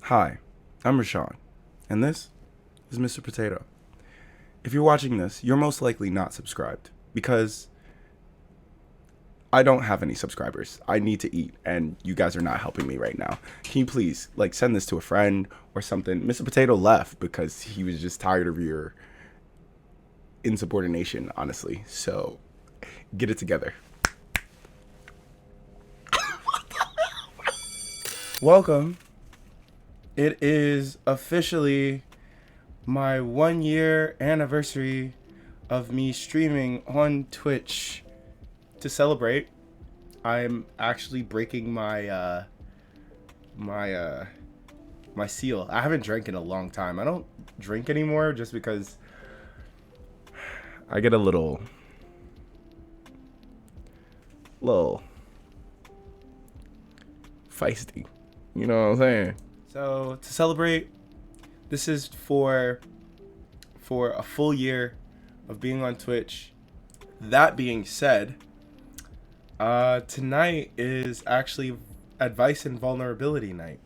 Hi, I'm Rashaan, and this is Mr. Potato. If you're watching this, you're most likely not subscribed because I don't have any subscribers. I need to eat, and you guys are not helping me right now. Can you please, send this to a friend or something? Mr. Potato left because he was just tired of your insubordination, honestly. So, get it together. Welcome. It is officially my 1 year anniversary of me streaming on Twitch. To celebrate, I'm actually breaking my seal. I haven't drank in a long time. I don't drink anymore just because I get a little feisty. You know what I'm saying? So to celebrate, this is for a full year of being on Twitch. That being said, tonight is actually advice and vulnerability night.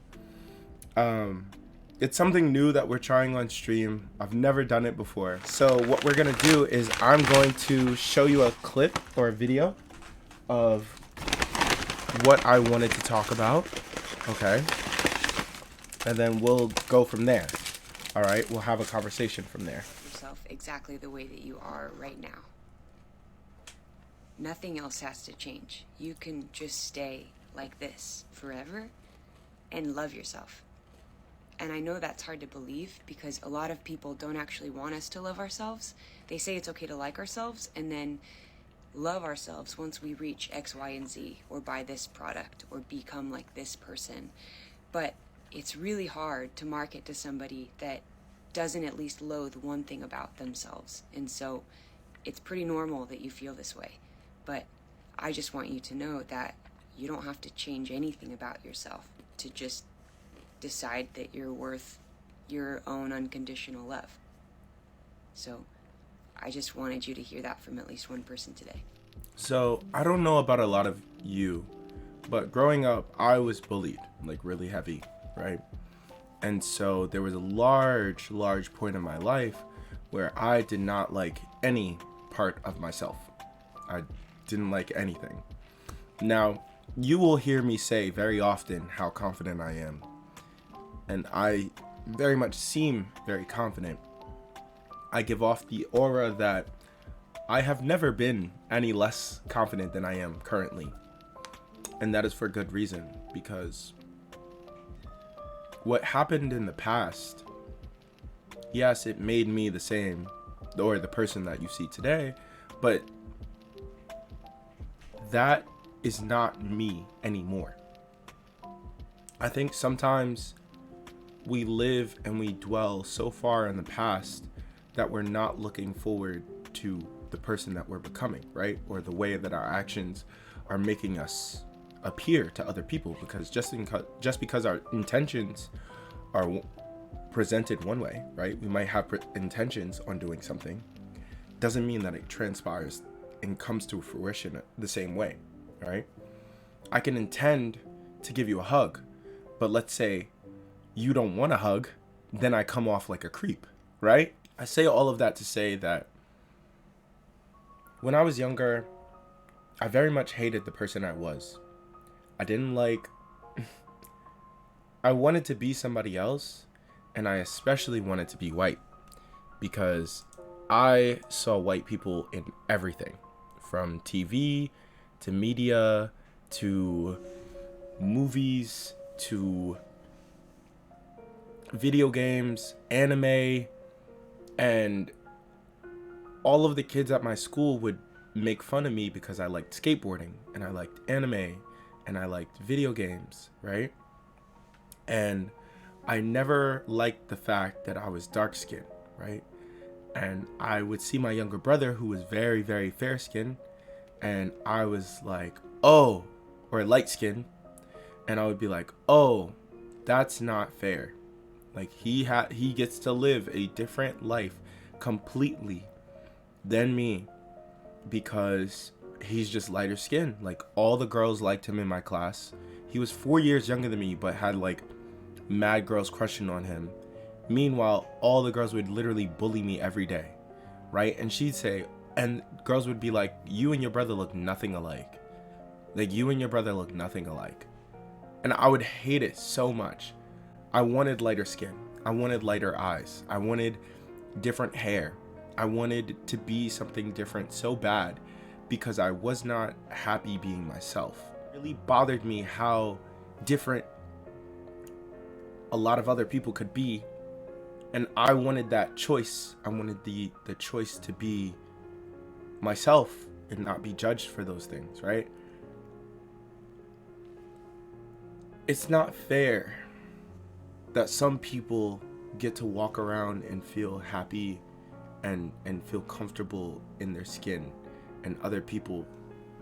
It's something new that we're trying on stream. I've never done it before. So what we're gonna do is I'm going to show you a clip or a video of what I wanted to talk about. Okay. And then we'll go from there. All right. We'll have a conversation from there. Yourself exactly the way that you are right now. Nothing else has to change. You can just stay like this forever and love yourself. And I know that's hard to believe because a lot of people don't actually want us to love ourselves. They say it's okay to like ourselves and then love ourselves once we reach X, Y, and Z or buy this product or become like this person. But it's really hard to market to somebody that doesn't at least loathe one thing about themselves. And so it's pretty normal that you feel this way. But I just want you to know that you don't have to change anything about yourself to just decide that you're worth your own unconditional love. So I just wanted you to hear that from at least one person today. So I don't know about a lot of you, but growing up, I was bullied, really heavy, right? And so there was a large point in my life where I did not like any part of myself. I didn't like anything. Now, you will hear me say very often how confident I am. And I very much seem very confident. I give off the aura that I have never been any less confident than I am currently. And that is for good reason, because what happened in the past, yes, it made me the same, or the person that you see today, but that is not me anymore. I think sometimes we live and we dwell so far in the past that we're not looking forward to the person that we're becoming, right? Or the way that our actions are making us appear to other people, because just because our intentions are presented one way, right? We might have intentions on doing something, doesn't mean that it transpires and comes to fruition the same way, right? I can intend to give you a hug, but let's say you don't want a hug, then I come off like a creep, right? I say all of that to say that when I was younger, I very much hated the person I was. I wanted to be somebody else, and I especially wanted to be white because I saw white people in everything, from TV to media to movies to video games, anime, and all of the kids at my school would make fun of me because I liked skateboarding and I liked anime and I liked video games, right? And I never liked the fact that I was dark skinned, right? And I would see my younger brother who was very, very fair skinned, and I was like, oh, or light skinned, and I would be like, oh, that's not fair. He gets to live a different life completely than me because he's just lighter skinned. All the girls liked him in my class. He was 4 years younger than me, but had mad girls crushing on him. Meanwhile, all the girls would literally bully me every day, right? And she'd say, and girls would be like, you and your brother look nothing alike. Like, you and your brother look nothing alike. And I would hate it so much. I wanted lighter skin. I wanted lighter eyes. I wanted different hair. I wanted to be something different so bad because I was not happy being myself. It really bothered me how different a lot of other people could be. And I wanted that choice. I wanted the choice to be myself and not be judged for those things, right? It's not fair that some people get to walk around and feel happy and feel comfortable in their skin and other people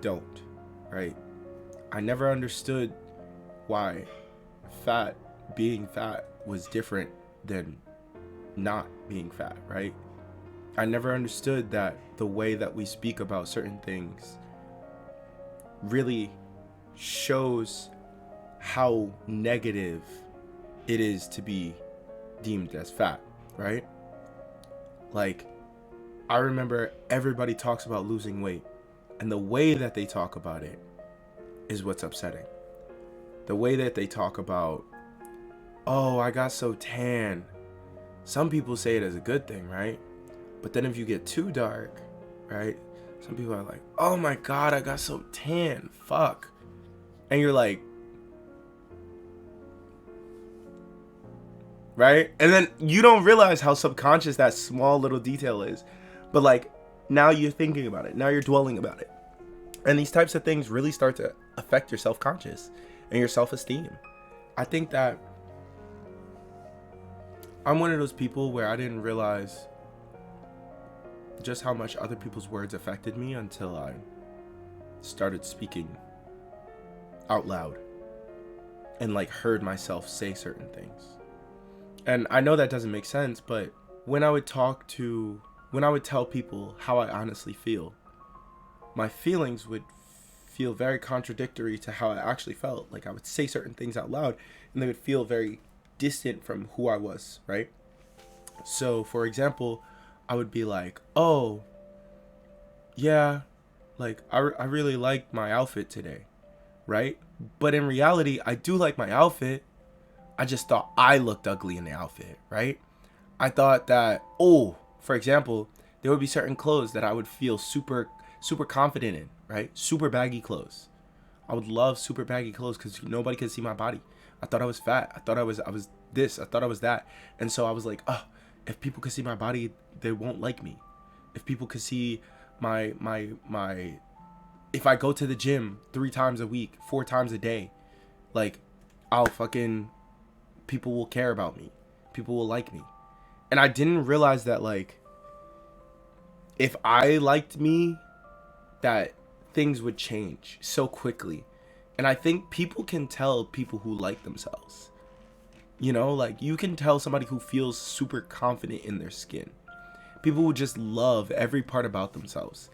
don't, right? I never understood why being fat was different than not being fat, right? I never understood that the way that we speak about certain things really shows how negative it is to be deemed as fat, right? Like, I remember everybody talks about losing weight, and the way that they talk about it is what's upsetting. The way that they talk about, oh, I got so tan. Some people say it as a good thing, right? But then if you get too dark, right? Some people are like, oh my God, I got so tan. Fuck. And you're like, right? And then you don't realize how subconscious that small little detail is. But like, now you're thinking about it. Now you're dwelling about it. And these types of things really start to affect your self-conscious and your self-esteem. I think that I'm one of those people where I didn't realize just how much other people's words affected me until I started speaking out loud and like heard myself say certain things. And I know that doesn't make sense, but when I would tell people how I honestly feel, my feelings would feel very contradictory to how I actually felt. Like, I would say certain things out loud and they would feel very distant from who I was, right? So, for example, I would be like, oh, yeah, like, I really liked my outfit today, right? But in reality, I do like my outfit. I just thought I looked ugly in the outfit, right? I thought that, oh, for example, there would be certain clothes that I would feel super confident in, right? Super baggy clothes. I would love super baggy clothes because nobody could see my body. I thought I was fat. I thought I was this. I thought I was that. And so I was like, oh, if people could see my body, they won't like me. If people could see my if I go to the gym 3 times a week, 4 times a day, like, people will care about me. People will like me. And I didn't realize that, like, if I liked me, that things would change so quickly. And I think people can tell people who like themselves. You know, like, you can tell somebody who feels super confident in their skin. People who just love every part about themselves.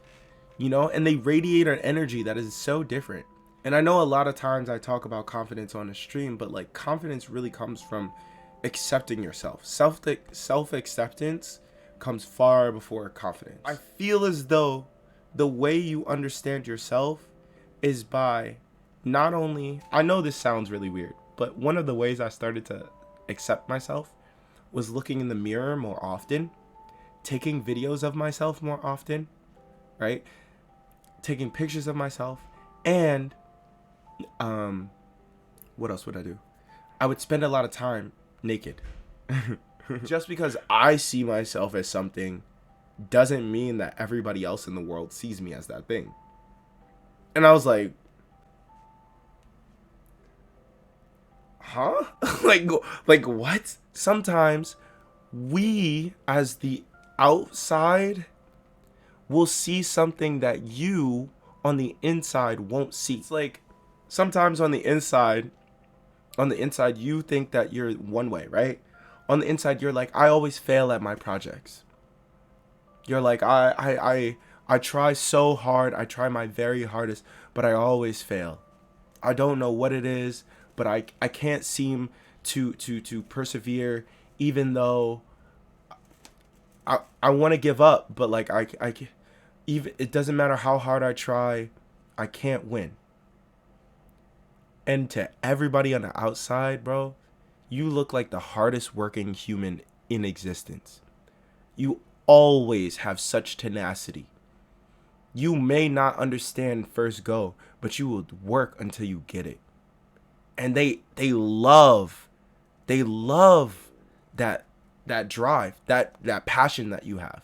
You know, and they radiate an energy that is so different. And I know a lot of times I talk about confidence on the stream, but like, confidence really comes from accepting yourself. Self-acceptance comes far before confidence. I feel as though the way you understand yourself is by not only, I know this sounds really weird, but one of the ways I started to accept myself was looking in the mirror more often, taking videos of myself more often, right? Taking pictures of myself, and what else would I do? I would spend a lot of time naked. Just because I see myself as something doesn't mean that everybody else in the world sees me as that thing. And I was like, huh? like what? Sometimes we, as the outside, will see something that you on the inside won't see. It's like, sometimes on the inside you think that you're one way, right? On the inside you're like, I always fail at my projects. You're like, I try so hard, I try my very hardest, but I always fail. I don't know what it is, but I can't seem to persevere, even though I want to give up, but like I even it doesn't matter how hard I try, I can't win. And to everybody on the outside, bro, you look like the hardest working human in existence. You always have such tenacity. You may not understand first go, but you will work until you get it. And they love that drive, that passion that you have.